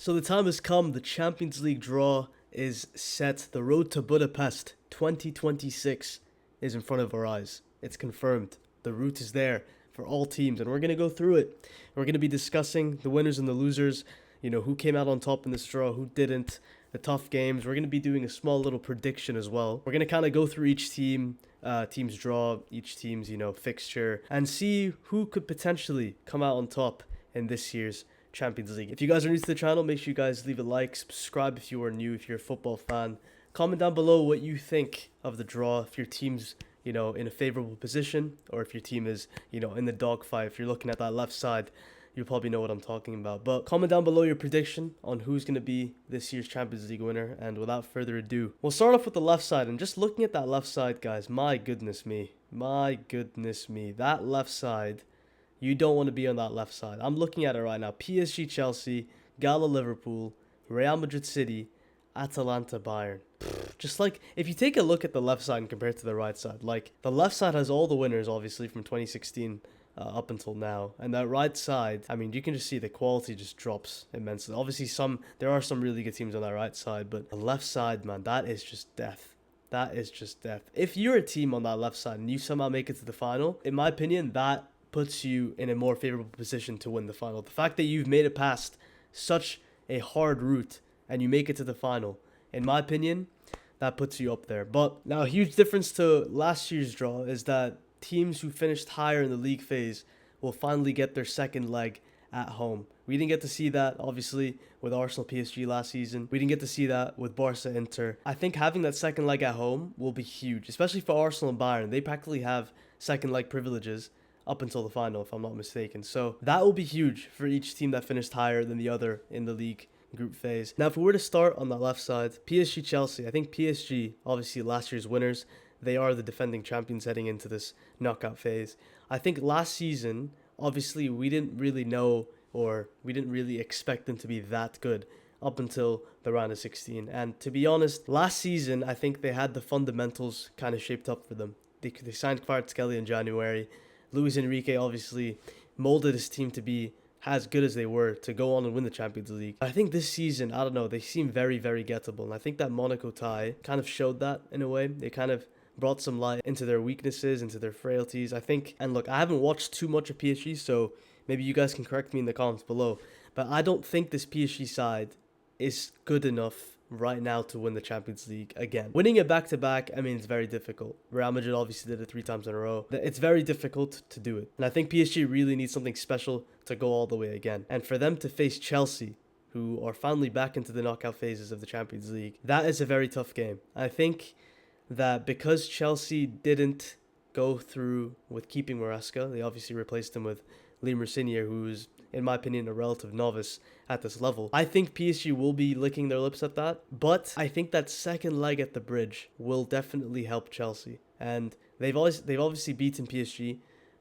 So the time has come. The Champions League draw is set. The road to Budapest 2026 is in front of our eyes. It's confirmed. The route is there for all teams, and we're going to go through it. We're going to be discussing the winners and the losers, who came out on top in this draw, who didn't, the tough games. We're going to be doing a small little prediction as well. We're going to kind of go through each team's draw, each team's, fixture, and see who could potentially come out on top in this year's Champions League. If you guys are new to the channel, make sure you guys leave a like, subscribe if you are new, if you're a football fan. Comment down below what you think of the draw, if your team's, in a favorable position, or if your team is, in the dogfight. If you're looking at that left side, you'll probably know what I'm talking about. But comment down below your prediction on who's going to be this year's Champions League winner. And without further ado, we'll start off with the left side. And just looking at that left side, guys, my goodness me. That left side, you don't want to be on that left side. I'm looking at it right now. PSG, Chelsea, Gala, Liverpool, Real Madrid, City, Atalanta, Bayern. Just like, if you take a look at the left side and compare it to the right side, like, the left side has all the winners, obviously, from 2016 up until now. And that right side, I mean, you can just see the quality just drops immensely. Obviously, there are some really good teams on that right side, but the left side, man, that is just death. That is just death. If you're a team on that left side and you somehow make it to the final, in my opinion, that puts you in a more favorable position to win the final. The fact that you've made it past such a hard route and you make it to the final, in my opinion, that puts you up there. But now a huge difference to last year's draw is that teams who finished higher in the league phase will finally get their second leg at home. We didn't get to see that, obviously, with Arsenal PSG last season. We didn't get to see that with Barca Inter. I think having that second leg at home will be huge, especially for Arsenal and Bayern. They practically have second leg privileges up until the final, if I'm not mistaken. So that will be huge for each team that finished higher than the other in the league group phase. Now, if we were to start on that left side, PSG, Chelsea, I think PSG, obviously last year's winners, they are the defending champions heading into this knockout phase. I think last season, obviously, we didn't really know, or we didn't really expect them to be that good up until the round of 16. And to be honest, last season, I think they had the fundamentals kind of shaped up for them. They signed Kvaratskhelia in January. Luis Enrique obviously molded his team to be as good as they were to go on and win the Champions League. I think this season, I don't know, they seem very, very gettable. And I think that Monaco tie kind of showed that in a way. They kind of brought some light into their weaknesses, into their frailties, I think. And look, I haven't watched too much of PSG, so maybe you guys can correct me in the comments below. But I don't think this PSG side is good enough right now to win the Champions League again. Winning it back-to-back, I mean, it's very difficult. Real Madrid obviously did it 3 times in a row. It's very difficult to do it. And I think PSG really needs something special to go all the way again. And for them to face Chelsea, who are finally back into the knockout phases of the Champions League, that is a very tough game. I think that because Chelsea didn't go through with keeping Maresca, they obviously replaced him with Liam Rossinier, who's, in my opinion, a relative novice at this level. I think PSG will be licking their lips at that, but I think that second leg at the bridge will definitely help Chelsea. And they've obviously beaten PSG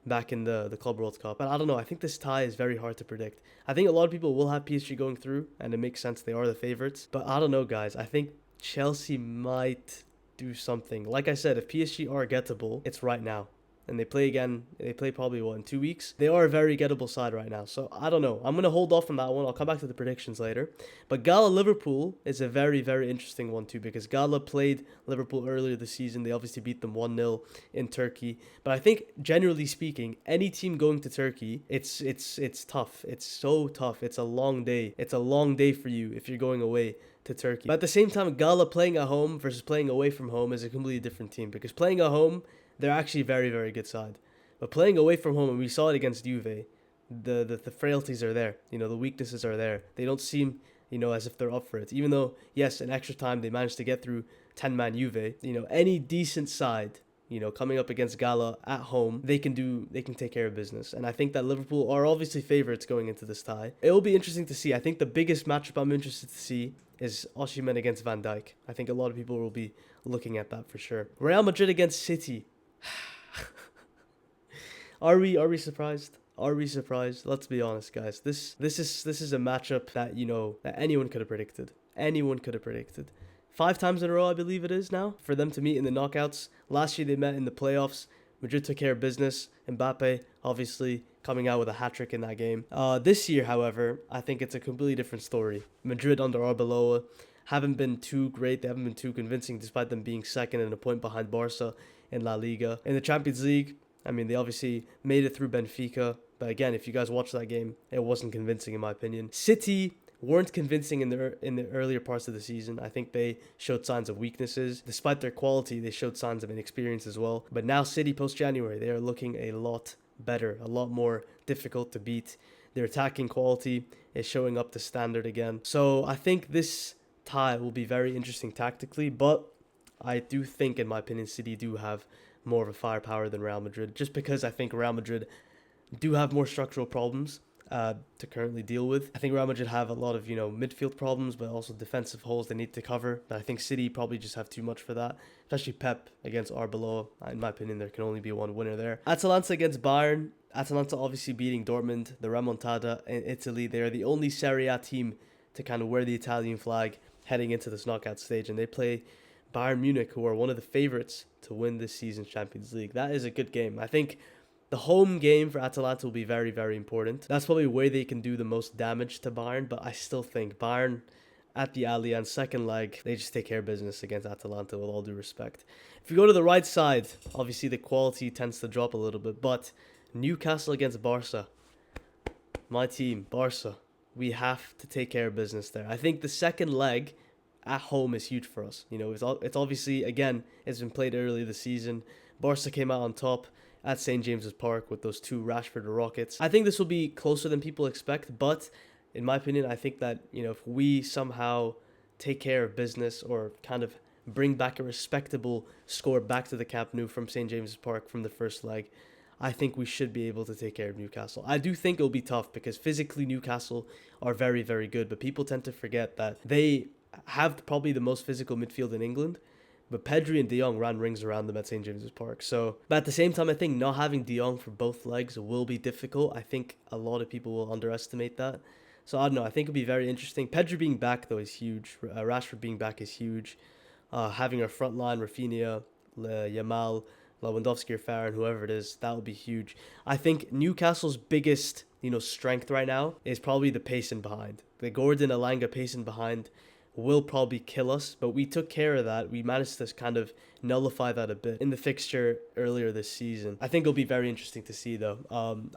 back in the Club World Cup. But I don't know, I think this tie is very hard to predict. I think a lot of people will have PSG going through, and it makes sense, they are the favorites. But I don't know, guys, I think Chelsea might do something. Like I said, if PSG are gettable, it's right now. And they play probably, in 2 weeks? They are a very gettable side right now. So, I don't know. I'm going to hold off on that one. I'll come back to the predictions later. But Gala Liverpool is a very, very interesting one too, because Gala played Liverpool earlier this season. They obviously beat them 1-0 in Turkey. But I think, generally speaking, any team going to Turkey, it's tough. It's so tough. It's a long day. It's a long day for you if you're going away to Turkey. But at the same time, Gala playing at home versus playing away from home is a completely different team, because playing at home, they're actually a very, very good side. But playing away from home, and we saw it against Juve, the frailties are there. The weaknesses are there. They don't seem, as if they're up for it. Even though, yes, in extra time, they managed to get through 10-man Juve. Any decent side, coming up against Gala at home, they can take care of business. And I think that Liverpool are obviously favorites going into this tie. It will be interesting to see. I think the biggest matchup I'm interested to see is Osimhen against Van Dijk. I think a lot of people will be looking at that for sure. Real Madrid against City. Are we surprised? Are we surprised? Let's be honest, guys. This is a matchup that that anyone could have predicted. Anyone could have predicted. 5 times in a row, I believe it is now, for them to meet in the knockouts. Last year they met in the playoffs. Madrid took care of business. Mbappe, obviously, coming out with a hat-trick in that game. This year, however, I think it's a completely different story. Madrid under Arbeloa haven't been too great. They haven't been too convincing, despite them being second and a point behind Barca in La Liga. In the Champions League, I mean, they obviously made it through Benfica. But again, if you guys watched that game, it wasn't convincing in my opinion. City weren't convincing in the earlier parts of the season. I think they showed signs of weaknesses. Despite their quality, they showed signs of inexperience as well. But now City post-January, they are looking a lot better, a lot more difficult to beat. Their attacking quality is showing up to standard again. So I think this tie will be very interesting tactically, but I do think, in my opinion, City do have more of a firepower than Real Madrid, just because I think Real Madrid do have more structural problems to currently deal with. I think Real Madrid have a lot of, midfield problems, but also defensive holes they need to cover. But I think City probably just have too much for that, especially Pep against Arbeloa. In my opinion, there can only be one winner there. Atalanta against Bayern. Atalanta obviously beating Dortmund, the remontada in Italy. They are the only Serie A team to kind of wear the Italian flag heading into this knockout stage, and they play Bayern Munich, who are one of the favorites to win this season's Champions League. That is a good game. I think the home game for Atalanta will be very, very important. That's probably where they can do the most damage to Bayern, but I still think Bayern at the Allianz second leg, they just take care of business against Atalanta with all due respect. If you go to the right side, obviously the quality tends to drop a little bit, but Newcastle against Barca. My team, Barca. We have to take care of business there. I think the second leg at home is huge for us. It's obviously, again, it's been played early this season. Barca came out on top at St. James's Park with those two Rashford Rockets. I think this will be closer than people expect, but in my opinion, I think that, if we somehow take care of business or kind of bring back a respectable score back to the Camp Nou from St. James's Park from the first leg, I think we should be able to take care of Newcastle. I do think it'll be tough because physically Newcastle are very, very good, but people tend to forget that they have probably the most physical midfield in England. But Pedri and De Jong ran rings around them at St. James's Park. But at the same time, I think not having De Jong for both legs will be difficult. I think a lot of people will underestimate that. So I don't know. I think it'll be very interesting. Pedri being back, though, is huge. Rashford being back is huge. Having our front line, Rafinha, Yamal, Lewandowski or Farron, whoever it is, that will be huge. I think Newcastle's biggest, strength right now is probably the pacing behind. The Gordon Elanga pacing behind will probably kill us, but we took care of that. We managed to kind of nullify that a bit in the fixture earlier this season. I think it'll be very interesting to see, though.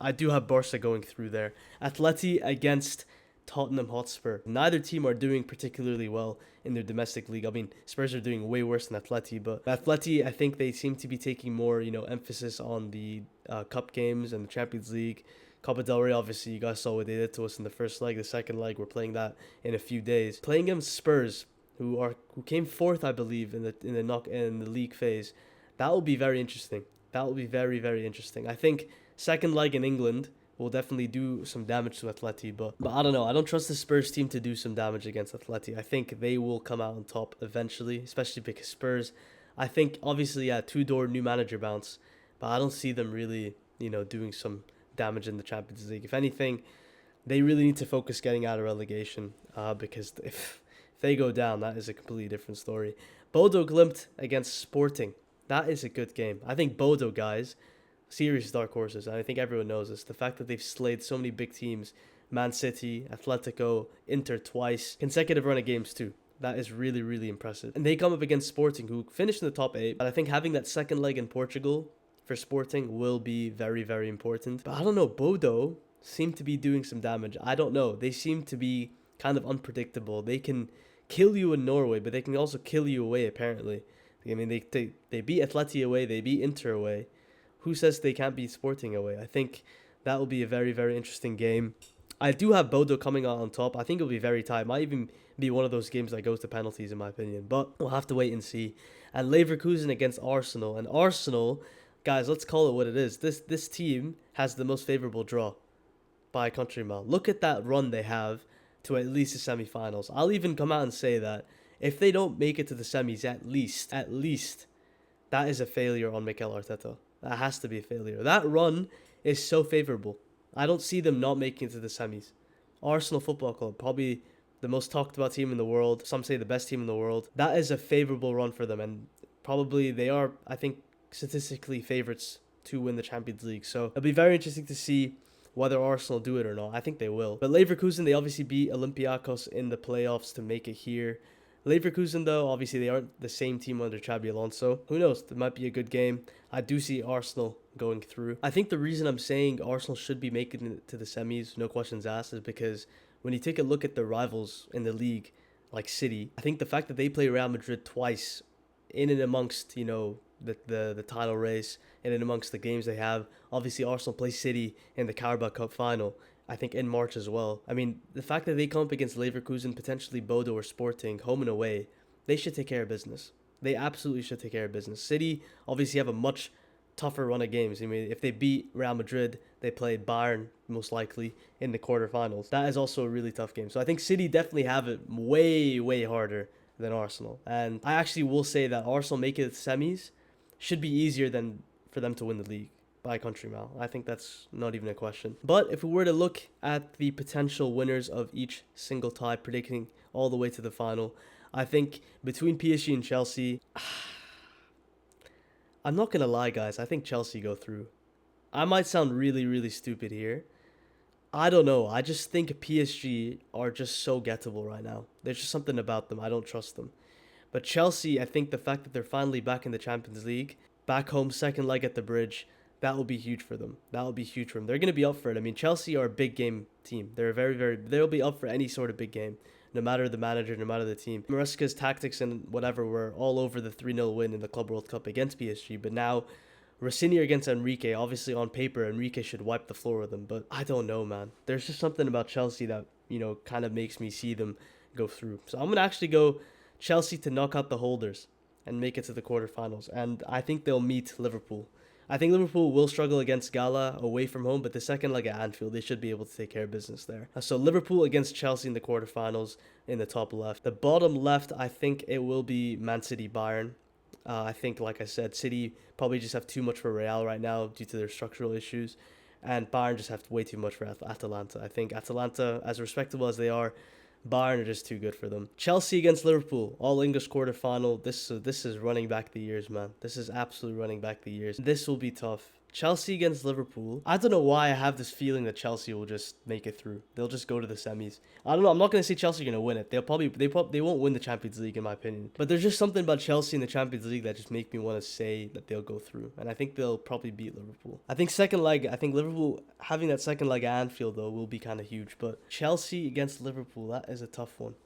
I do have Barca going through there. Atleti against Tottenham Hotspur. Neither team are doing particularly well in their domestic league. I mean, Spurs are doing way worse than Atleti, but Atleti, I think they seem to be taking more, emphasis on the cup games and the Champions League. Copa del Rey, obviously, you guys saw what they did to us in the first leg. The second leg, we're playing that in a few days. Playing against Spurs, who came fourth, I believe, in the league phase. That will be very interesting. That will be very, very interesting. I think second leg in England will definitely do some damage to Atleti, but I don't know. I don't trust the Spurs team to do some damage against Atleti. I think they will come out on top eventually, especially because Spurs, I think, obviously, two-door new manager bounce, but I don't see them really, doing some damage in the Champions League. If anything, they really need to focus getting out of relegation because if they go down, that is a completely different story. Bodo Glimt against Sporting. That is a good game. I think Bodo, guys, serious dark horses, and I think everyone knows this. The fact that they've slayed so many big teams, Man City, Atletico, Inter twice, consecutive run of games too. That is really, really impressive. And they come up against Sporting, who finished in the top 8. But I think having that second leg in Portugal for Sporting will be very, very important. But I don't know, Bodo seem to be doing some damage. I don't know. They seem to be kind of unpredictable. They can kill you in Norway, but they can also kill you away, apparently. I mean, they beat Atleti away, they beat Inter away. Who says they can't beat Sporting away? I think that will be a very, very interesting game. I do have Bodo coming out on top. I think it'll be very tight. It might even be one of those games that goes to penalties, in my opinion. But we'll have to wait and see. And Leverkusen against Arsenal. And Arsenal, guys, let's call it what it is. This team has the most favorable draw by a country mile. Look at that run they have to at least the semi-finals. I'll even come out and say that if they don't make it to the semis, at least, that is a failure on Mikel Arteta. That has to be a failure. That run is so favorable. I don't see them not making it to the semis. Arsenal Football Club, probably the most talked about team in the world. Some say the best team in the world. That is a favorable run for them. And probably they are, I think, statistically favorites to win the Champions League. So it'll be very interesting to see whether Arsenal do it or not. I think they will. But Leverkusen, they obviously beat Olympiacos in the playoffs to make it here. Leverkusen, though, obviously they aren't the same team under Xabi Alonso. Who knows? It might be a good game. I do see Arsenal going through. I think the reason I'm saying Arsenal should be making it to the semis, no questions asked, is because when you take a look at the rivals in the league, like City, I think the fact that they play Real Madrid twice in and amongst, the title race, in and amongst the games they have. Obviously, Arsenal play City in the Carabao Cup final, I think in March as well. I mean, the fact that they come up against Leverkusen, potentially Bodo or Sporting, home and away, they should take care of business. They absolutely should take care of business. City obviously have a much tougher run of games. I mean, if they beat Real Madrid, they play Bayern most likely in the quarterfinals. That is also a really tough game. So I think City definitely have it way, way harder than Arsenal. And I actually will say that Arsenal making it to semis should be easier than for them to win the league by a country mile. I think that's not even a question. But if we were to look at the potential winners of each single tie, predicting all the way to the final, I think between PSG and Chelsea, I'm not going to lie, guys. I think Chelsea go through. I might sound really, really stupid here. I don't know. I just think PSG are just so gettable right now. There's just something about them. I don't trust them. But Chelsea, I think the fact that they're finally back in the Champions League, back home, second leg at the bridge, that will be huge for them. That will be huge for them. They're going to be up for it. I mean, Chelsea are a big game team. They're they'll be up for any sort of big game, no matter the manager, no matter the team. Maresca's tactics and whatever were all over the 3-0 win in the Club World Cup against PSG, but now Rossini against Enrique, obviously on paper, Enrique should wipe the floor with them, but I don't know, man. There's just something about Chelsea that, kind of makes me see them go through. So I'm going to actually go Chelsea to knock out the holders and make it to the quarterfinals, and I think they'll meet Liverpool. I think Liverpool will struggle against Gala away from home, but the second leg at Anfield, they should be able to take care of business there. So Liverpool against Chelsea in the quarterfinals in the top left. The bottom left, I think it will be Man City Bayern. I think, like I said, City probably just have too much for Real right now due to their structural issues, and Bayern just have way too much for Atalanta. I think Atalanta, as respectable as they are, Bayern are just too good for them. Chelsea against Liverpool, all English quarterfinal. This is running back the years, man. This is absolutely running back the years. This will be tough. Chelsea against Liverpool. I don't know why I have this feeling that Chelsea will just make it through. They'll just go to the semis. I don't know. I'm not gonna say Chelsea are gonna win it. They won't win the Champions League in my opinion. But there's just something about Chelsea in the Champions League that just make me want to say that they'll go through. And I think they'll probably beat Liverpool. I think Liverpool having that second leg at Anfield though will be kind of huge. But Chelsea against Liverpool, that is a tough one.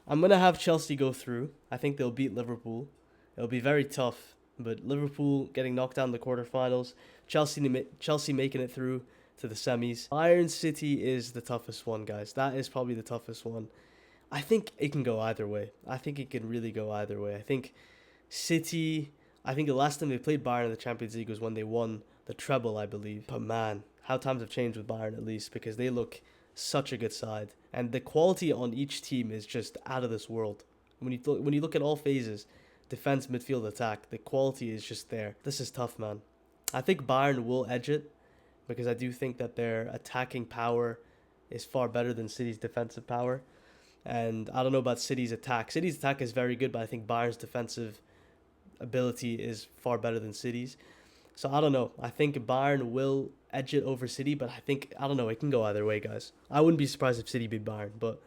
I'm gonna have Chelsea go through. I think they'll beat Liverpool. It'll be very tough. But Liverpool getting knocked out in the quarterfinals, Chelsea making it through to the semis. Bayern City is the toughest one, guys. That is probably the toughest one. I think it can go either way. I think it can really go either way. I think City, I think the last time they played Bayern in the Champions League was when they won the treble, I believe. But man, how times have changed with Bayern at least, because they look such a good side. And the quality on each team is just out of this world. When you look at all phases, defense, midfield, attack, the quality is just there. This is tough, man. I think Bayern will edge it because I do think that their attacking power is far better than City's defensive power. And I don't know about City's attack. City's attack is very good, but I think Bayern's defensive ability is far better than City's. So I don't know. I think Bayern will edge it over City, but I don't know. It can go either way, guys. I wouldn't be surprised if City beat Bayern, but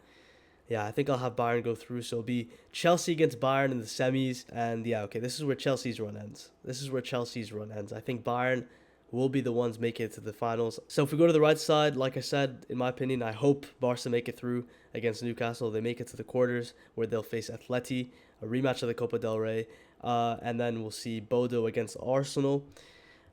yeah, I think I'll have Bayern go through. So it'll be Chelsea against Bayern in the semis. And yeah, okay, this is where Chelsea's run ends. I think Bayern will be the ones making it to the finals. So if we go to the right side, like I said, in my opinion, I hope Barca make it through against Newcastle. They make it to the quarters where they'll face Atleti, a rematch of the Copa del Rey. And then we'll see Bodo against Arsenal.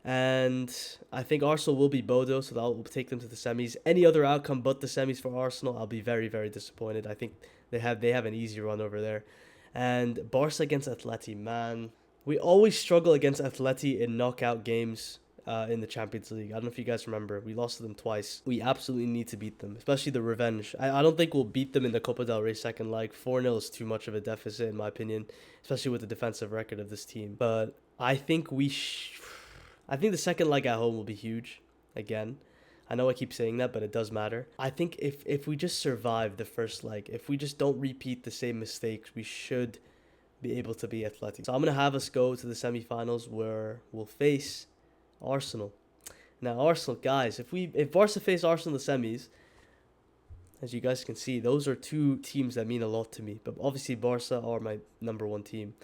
And I think Arsenal will beat Bodo, so that will take them to the semis. Any other outcome but the semis for Arsenal, I'll be very, very disappointed. I think they have an easy run over there. And Barca against Atleti, man. We always struggle against Atleti in knockout games in the Champions League. I don't know if you guys remember. We lost to them twice. We absolutely need to beat them, especially the revenge. I don't think we'll beat them in the Copa del Rey second leg. 4-0 is too much of a deficit, in my opinion, especially with the defensive record of this team. But I think I think the second leg at home will be huge, again. I know I keep saying that, but it does matter. I think if we just survive the first leg, if we just don't repeat the same mistakes, we should be able to be Athletic. So I'm going to have us go to the semifinals where we'll face Arsenal. Now, Arsenal, guys, if Barca face Arsenal in the semis, as you guys can see, those are two teams that mean a lot to me. But obviously, Barca are my number one team.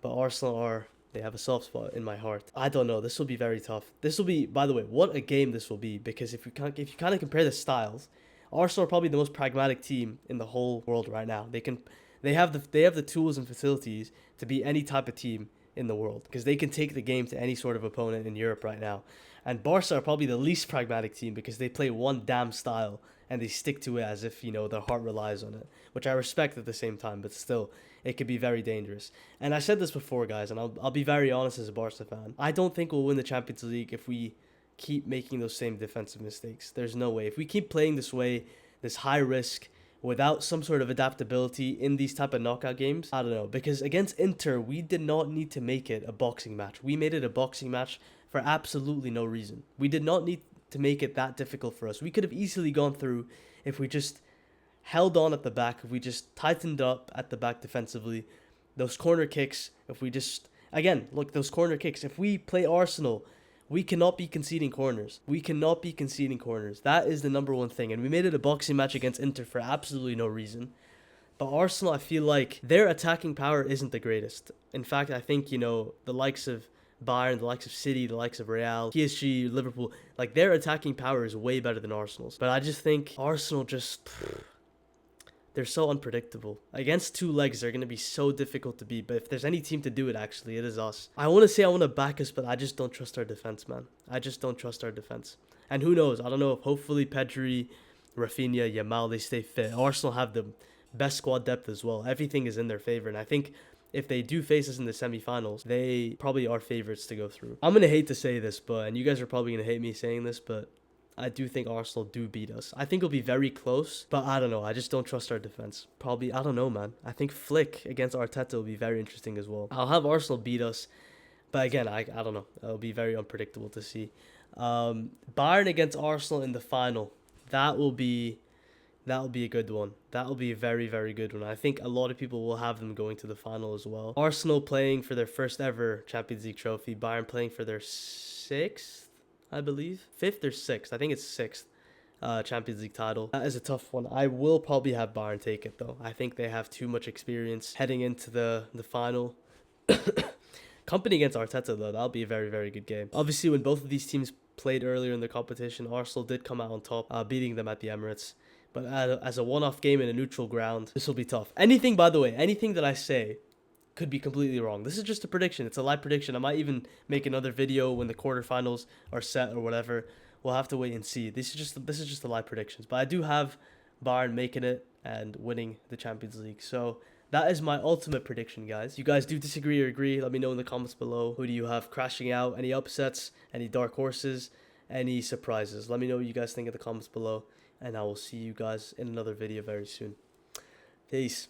But Arsenal they have a soft spot in my heart. I don't know. This will be very tough. This will be, by the way, what a game this will be. Because if you kind of compare the styles, Arsenal are probably the most pragmatic team in the whole world right now. They have the tools and facilities to beat any type of team in the world because they can take the game to any sort of opponent in Europe right now. And Barca are probably the least pragmatic team because they play one damn style and they stick to it as if, their heart relies on it, which I respect at the same time, but still, it could be very dangerous. And I said this before, guys, and I'll be very honest as a Barca fan. I don't think we'll win the Champions League if we keep making those same defensive mistakes. There's no way. If we keep playing this way, this high risk, without some sort of adaptability in these type of knockout games, I don't know. Because against Inter, we did not need to make it a boxing match. We made it a boxing match for absolutely no reason. We did not need to make it that difficult for us. We could have easily gone through if we just held on at the back, if we just tightened up at the back defensively. Those corner kicks, if we just, again, look, those corner kicks, if we play Arsenal, we cannot be conceding corners. We cannot be conceding corners. That is the number one thing. And we made it a boxing match against Inter for absolutely no reason. But Arsenal, I feel like their attacking power isn't the greatest. In fact, I think, the likes of Bayern, the likes of City, the likes of Real, PSG, Liverpool, like their attacking power is way better than Arsenal's. But I just think Arsenal they're so unpredictable. Against two legs, they're going to be so difficult to beat. But if there's any team to do it, actually, it is us. I want to say I want to back us, but I just don't trust our defense, man. I just don't trust our defense. And who knows? I don't know if hopefully Pedri, Rafinha, Yamal, they stay fit. Arsenal have the best squad depth as well. Everything is in their favor. And I think if they do face us in the semifinals, they probably are favorites to go through. I'm going to hate to say this, and you guys are probably going to hate me saying this, but I do think Arsenal do beat us. I think it'll be very close, but I don't know. I just don't trust our defense. Probably, I don't know, man. I think Flick against Arteta will be very interesting as well. I'll have Arsenal beat us, but again, I don't know. It'll be very unpredictable to see. Bayern against Arsenal in the final. That will be a good one. That will be a very, very good one. I think a lot of people will have them going to the final as well. Arsenal playing for their first ever Champions League trophy. Bayern playing for their sixth, I believe. Fifth or sixth. I think it's sixth Champions League title. That is a tough one. I will probably have Bayern take it, though. I think they have too much experience heading into the final. Company against Arteta, though, that'll be a very, very good game. Obviously, when both of these teams played earlier in the competition, Arsenal did come out on top, beating them at the Emirates. But as a one-off game in a neutral ground, this will be tough. Anything, by the way, anything that I say could be completely wrong. This is just a prediction. It's a live prediction. I might even make another video when the quarterfinals are set or whatever. We'll have to wait and see. This is just the live predictions. But I do have Bayern making it and winning the Champions League. So that is my ultimate prediction, guys. You guys do disagree or agree? Let me know in the comments below. Who do you have crashing out? Any upsets? Any dark horses? Any surprises? Let me know what you guys think in the comments below. And I will see you guys in another video very soon. Peace.